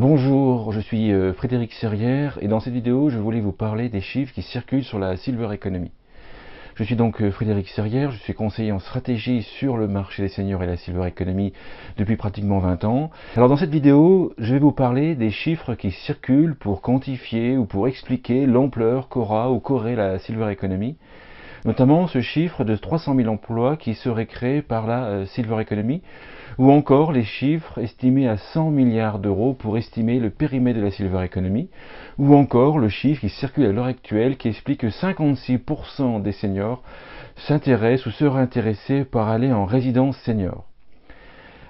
Bonjour, je suis Frédéric Serrière et dans cette vidéo je voulais vous parler des chiffres qui circulent sur la Silver Economy. Je suis donc Frédéric Serrière, je suis conseiller en stratégie sur le marché des seniors et la Silver Economy depuis pratiquement 20 ans. Alors dans cette vidéo, je vais vous parler des chiffres qui circulent pour quantifier ou pour expliquer l'ampleur qu'aura ou qu'aurait la Silver Economy. Notamment ce chiffre de 300 000 emplois qui seraient créés par la Silver Economy, ou encore les chiffres estimés à 100 milliards d'euros pour estimer le périmètre de la Silver Economy, ou encore le chiffre qui circule à l'heure actuelle qui explique que 56% des seniors s'intéressent ou seraient intéressés par aller en résidence senior.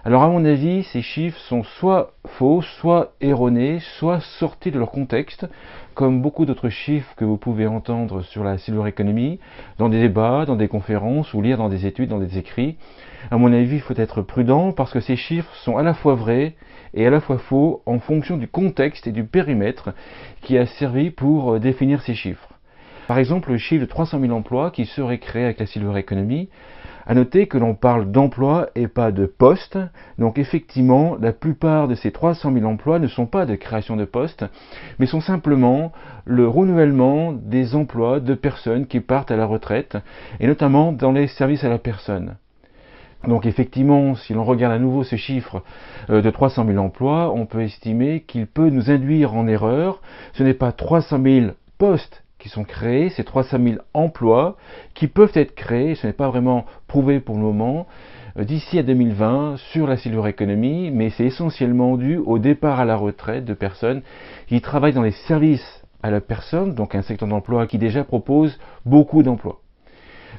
Alors à mon avis, ces chiffres sont soit faux, soit erronés, soit sortis de leur contexte, comme beaucoup d'autres chiffres que vous pouvez entendre sur la Silver Economy, dans des débats, dans des conférences ou lire dans des études, dans des écrits. À mon avis, il faut être prudent parce que ces chiffres sont à la fois vrais et à la fois faux en fonction du contexte et du périmètre qui a servi pour définir ces chiffres. Par exemple, le chiffre de 300 000 emplois qui seraient créés avec la Silver Economy, à noter que l'on parle d'emplois et pas de postes. Donc effectivement, la plupart de ces 300 000 emplois ne sont pas de création de postes, mais sont simplement le renouvellement des emplois de personnes qui partent à la retraite, et notamment dans les services à la personne. Donc effectivement, si l'on regarde à nouveau ce chiffre de 300 000 emplois, on peut estimer qu'il peut nous induire en erreur. Ce n'est pas 300 000 postes qui sont créés, c'est 300 000 emplois qui peuvent être créés, ce n'est pas vraiment prouvé pour le moment, d'ici à 2020 sur la Silver Economy, mais c'est essentiellement dû au départ à la retraite de personnes qui travaillent dans les services à la personne, donc un secteur d'emploi qui déjà propose beaucoup d'emplois.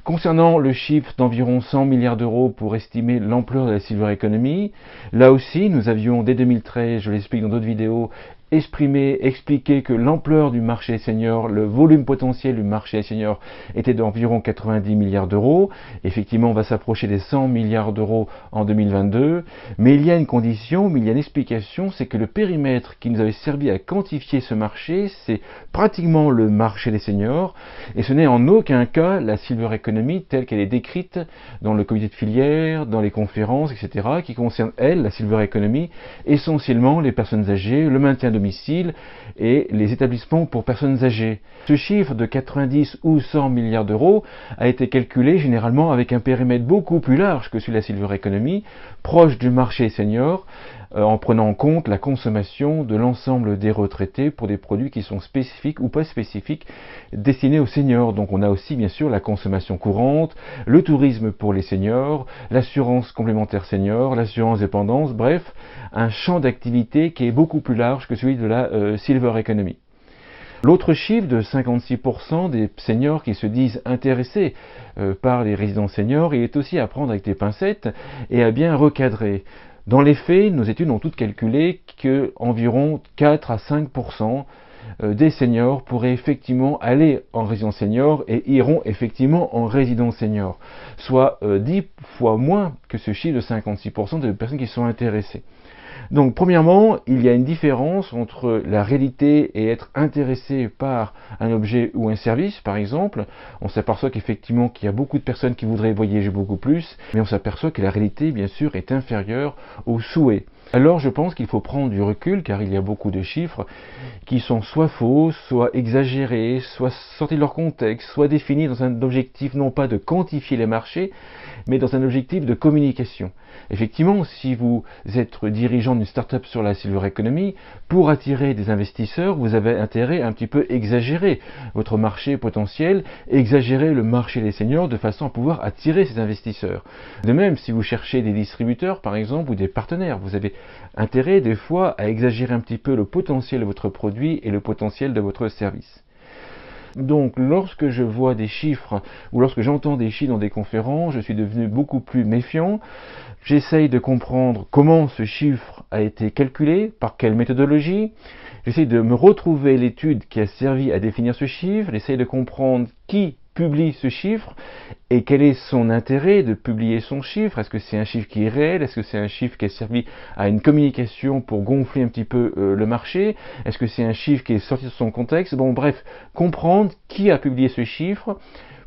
Concernant le chiffre d'environ 100 milliards d'euros pour estimer l'ampleur de la Silver Economy, là aussi nous avions dès 2013, je l'explique dans d'autres vidéos, expliqué que l'ampleur du marché senior, le volume potentiel du marché senior était d'environ 90 milliards d'euros. Effectivement, on va s'approcher des 100 milliards d'euros en 2022, mais il y a une condition, mais il y a une explication, c'est que le périmètre qui nous avait servi à quantifier ce marché, c'est pratiquement le marché des seniors, et ce n'est en aucun cas la Silver Economy telle qu'elle est décrite dans le comité de filière, dans les conférences, etc., qui concerne, elle, la Silver Economy, essentiellement les personnes âgées, le maintien de domicile et les établissements pour personnes âgées. Ce chiffre de 90 ou 100 milliards d'euros a été calculé généralement avec un périmètre beaucoup plus large que celui de la Silver Economy, proche du marché senior, en prenant en compte la consommation de l'ensemble des retraités pour des produits qui sont spécifiques ou pas spécifiques destinés aux seniors. Donc on a aussi bien sûr la consommation courante, le tourisme pour les seniors, l'assurance complémentaire senior, l'assurance dépendance, bref, un champ d'activité qui est beaucoup plus large que celui de la Silver Economy. L'autre chiffre de 56% des seniors qui se disent intéressés par les résidences seniors, il est aussi à prendre avec des pincettes et à bien recadrer. Dans les faits, nos études ont toutes calculé qu'environ 4 à 5% des seniors pourraient effectivement aller en résidence senior et iront effectivement en résidence senior, soit 10 fois moins que ce chiffre de 56% de personnes qui sont intéressées. Donc premièrement, il y a une différence entre la réalité et être intéressé par un objet ou un service, par exemple. On s'aperçoit qu'effectivement qu'il y a beaucoup de personnes qui voudraient voyager beaucoup plus, mais on s'aperçoit que la réalité, bien sûr, est inférieure au souhait. Alors je pense qu'il faut prendre du recul, car il y a beaucoup de chiffres qui sont soit faux, soit exagérés, soit sortis de leur contexte, soit définis dans un objectif non pas de quantifier les marchés, mais dans un objectif de communication. Effectivement, si vous êtes dirigeant d'une start-up sur la Silver Economy, pour attirer des investisseurs, vous avez intérêt à un petit peu exagérer votre marché potentiel, exagérer le marché des seniors de façon à pouvoir attirer ces investisseurs. De même, si vous cherchez des distributeurs, par exemple, ou des partenaires, vous avez intérêt des fois à exagérer un petit peu le potentiel de votre produit et le potentiel de votre service. Donc lorsque je vois des chiffres ou lorsque j'entends des chiffres dans des conférences, je suis devenu beaucoup plus méfiant. J'essaye de comprendre comment ce chiffre a été calculé, par quelle méthodologie. J'essaye de me retrouver l'étude qui a servi à définir ce chiffre. J'essaye de comprendre qui publie ce chiffre et quel est son intérêt de publier son chiffre. Est-ce que c'est un chiffre qui est réel? Est-ce que c'est un chiffre qui a servi à une communication pour gonfler un petit peu le marché? Est-ce que c'est un chiffre qui est sorti de son contexte? Bon, bref, comprendre qui a publié ce chiffre,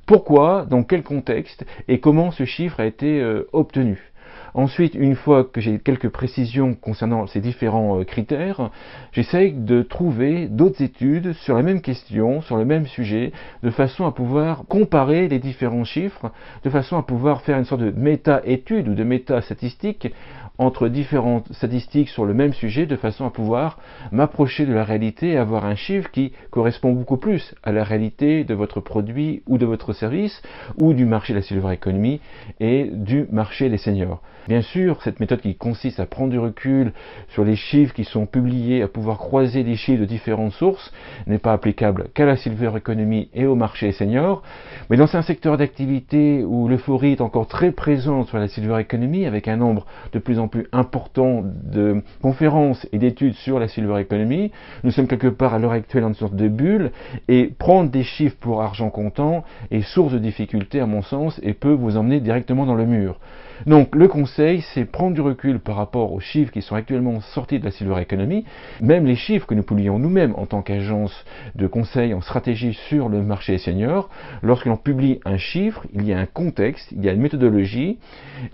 pourquoi, dans quel contexte et comment ce chiffre a été obtenu. Ensuite, une fois que j'ai quelques précisions concernant ces différents critères, j'essaye de trouver d'autres études sur la même question, sur le même sujet, de façon à pouvoir comparer les différents chiffres, de façon à pouvoir faire une sorte de méta-étude ou de méta-statistique entre différentes statistiques sur le même sujet, de façon à pouvoir m'approcher de la réalité et avoir un chiffre qui correspond beaucoup plus à la réalité de votre produit ou de votre service, ou du marché de la silver economy et du marché des seniors. Bien sûr, cette méthode qui consiste à prendre du recul sur les chiffres qui sont publiés, à pouvoir croiser les chiffres de différentes sources, n'est pas applicable qu'à la silver economy et au marché des seniors, mais dans un secteur d'activité où l'euphorie est encore très présente sur la silver economy, avec un nombre de plus en plus important de conférences et d'études sur la silver economy, nous sommes quelque part à l'heure actuelle dans une sorte de bulle, et prendre des chiffres pour argent comptant est source de difficulté à mon sens et peut vous emmener directement dans le mur. Donc le conseil, c'est prendre du recul par rapport aux chiffres qui sont actuellement sortis de la silver economy, même les chiffres que nous publions nous-mêmes en tant qu'agence de conseil en stratégie sur le marché des seniors. Lorsque l'on publie un chiffre, il y a un contexte, il y a une méthodologie,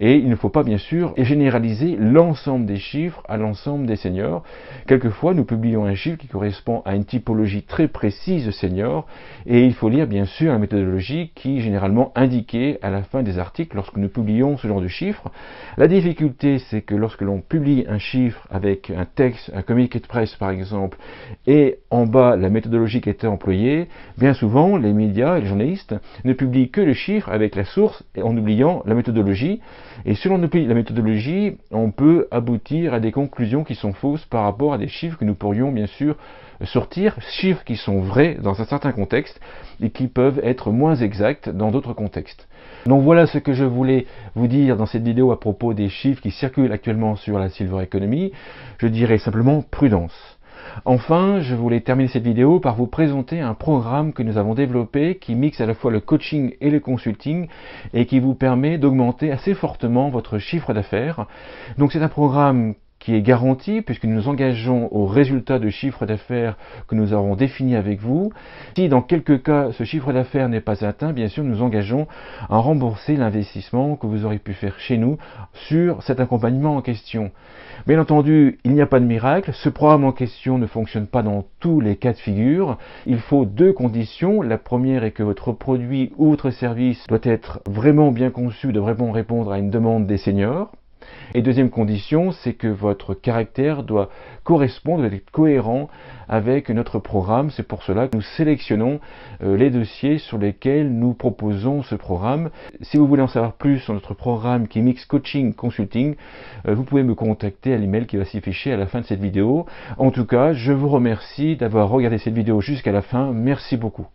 et il ne faut pas bien sûr généraliser l'ensemble des chiffres à l'ensemble des seniors. Quelquefois, nous publions un chiffre qui correspond à une typologie très précise de seniors, et il faut lire bien sûr la méthodologie qui est généralement indiquée à la fin des articles lorsque nous publions ce genre de chiffres. La difficulté, c'est que lorsque l'on publie un chiffre avec un texte, un communiqué de presse par exemple, et en bas la méthodologie qui a été employée, bien souvent les médias et les journalistes ne publient que le chiffre avec la source en oubliant la méthodologie. Et si l'on oublie la méthodologie, on peut aboutir à des conclusions qui sont fausses par rapport à des chiffres que nous pourrions bien sûr sortir, chiffres qui sont vrais dans un certain contexte et qui peuvent être moins exacts dans d'autres contextes. Donc voilà ce que je voulais vous dire dans cette vidéo à propos des chiffres qui circulent actuellement sur la silver economy. Je dirais simplement prudence. Enfin, je voulais terminer cette vidéo par vous présenter un programme que nous avons développé qui mixe à la fois le coaching et le consulting et qui vous permet d'augmenter assez fortement votre chiffre d'affaires. Donc c'est un programme qui est garanti puisque nous nous engageons aux résultats de chiffre d'affaires que nous aurons défini avec vous. Si dans quelques cas ce chiffre d'affaires n'est pas atteint, bien sûr nous nous engageons à rembourser l'investissement que vous aurez pu faire chez nous sur cet accompagnement en question. Bien entendu, il n'y a pas de miracle, ce programme en question ne fonctionne pas dans tous les cas de figure. Il faut deux conditions. La première est que votre produit ou votre service doit être vraiment bien conçu, doit vraiment répondre à une demande des seniors. Et deuxième condition, c'est que votre caractère doit correspondre, doit être cohérent avec notre programme. C'est pour cela que nous sélectionnons les dossiers sur lesquels nous proposons ce programme. Si vous voulez en savoir plus sur notre programme qui mixe coaching, consulting, vous pouvez me contacter à l'email qui va s'afficher à la fin de cette vidéo. En tout cas, je vous remercie d'avoir regardé cette vidéo jusqu'à la fin. Merci beaucoup.